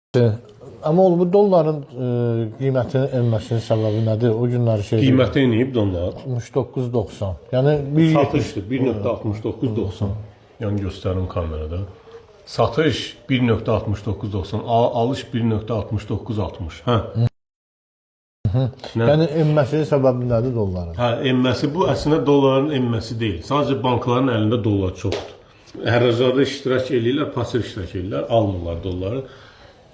Amma bu dolların qiymətinin enməsinin səbəbi nədir? O günləri Qiyməti enib dollar. 69.90. Yəni Satışdır 1.6990. Yəni göstərim kamerada. Satış 1.6990, alış 1.6960. Hə. Yəni enməsinin səbəbi nədir dolların? Hə, enməsi bu əslində dolların enməsi deyil. Sadəcə bankların əlində dollar çoxdur. Hərraclarda iştirak edirlər, pasiv iştirak edirlər, almırlar dolları.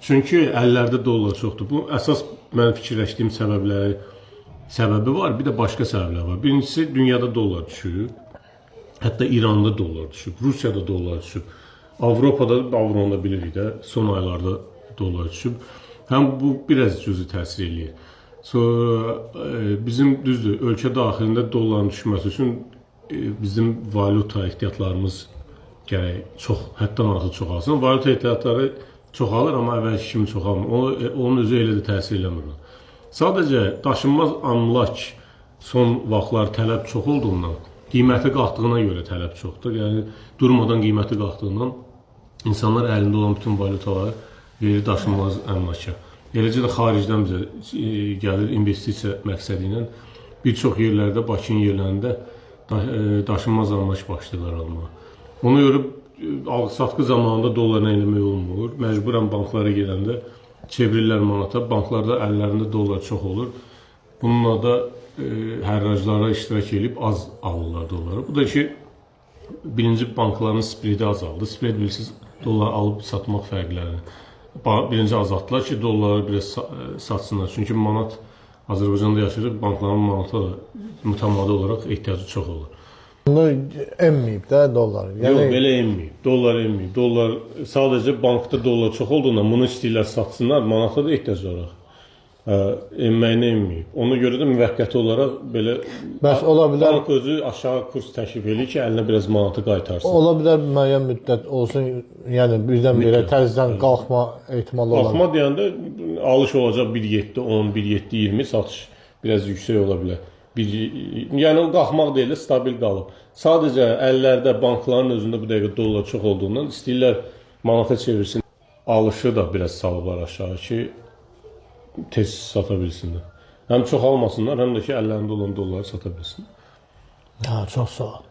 Çünki əllərdə dollar çoxdur. Bu əsas mən fikirləşdiyim səbəbi var, bir də başqa səbəblər var. Birincisi dünyada dollar düşüb. Hətta İranda dollar düşüb, Rusiyada dollar düşüb. Avropada, Avropada bilirik də, son aylarda dollar düşüb. Həm bu biraz cüzi təsir eləyir. Bizim düzdür, ölkə daxilində dolların düşməsi üçün bizim valyuta ehtiyatlarımız gərək həddən artıq çoxalsın. Valyuta ehtiyatları çoxalır, amma əvvəlki kimi çoxalmır. Onun özü elə də təsir eləmir. Sadəcə daşınmaz əmlak son vaxtlar tələb çox olduğundan, qiyməti qalxdığına görə tələb çoxdur. Yəni durmadan qiyməti qalxdığından insanlar əlində olan bütün valyutaları verir daşınmaz əmlaka. Eləcə də xaricdən bizə gəlir investisiya məqsədi ilə bir çox yerlərdə, Bakının yerlərində daşınmaz əmlak başlayırlar almağa. Ona görə satqı zamanında dollarla eləmək olmur. Məcburən banklara gələndə çevirirlər manata. Banklarda əllərində dollar çox olur. Bununla da hərraclara iştirak edib az alırlar dolları. Bu da ki, birinci bankların spredi azaldı. Spred bilirsiniz, dollar alıb satmaq fərqlərini. Birinci azaltdılar ki, dolları biraz satsınlar. Çünki manat Azərbaycanda yaşayırıq, bankların manata da mütəmadi olaraq ehtiyacı çox olur. Emməyib də dollar. Yox, belə emməyib. Dollar emməyib. Dollar sadəcə bankda dollar çox olduğundan bunu istəyirlər satsınlar, manata da ehtiyac olaraq. Emməyini emməyib. Ona görə də müvəqqəti olaraq belə bank özü aşağı kurs təklif edir ki, əlinə biraz manatı qaytarsın. Ola bilər müəyyən müddət olsun, yəni birdən-birə təzədən qalxma ehtimalı olar. Qalxma deyəndə alış olacaq 1.7-10, 1.7-20, satış biraz yüksək ola bilər. Yəni qalxmaq deyil, stabil qalıb. Sadəcə əllərdə, bankların özündə bu dəqiqə dollar çox olduğundan istəyirlər manata çevirsin. Alışı da biraz salıblar aşağı ki, tez sata bilsinlər. Həm çox almasınlar, həm də ki, əllərində olan dolları sata bilsinlər. Çox sağ ol.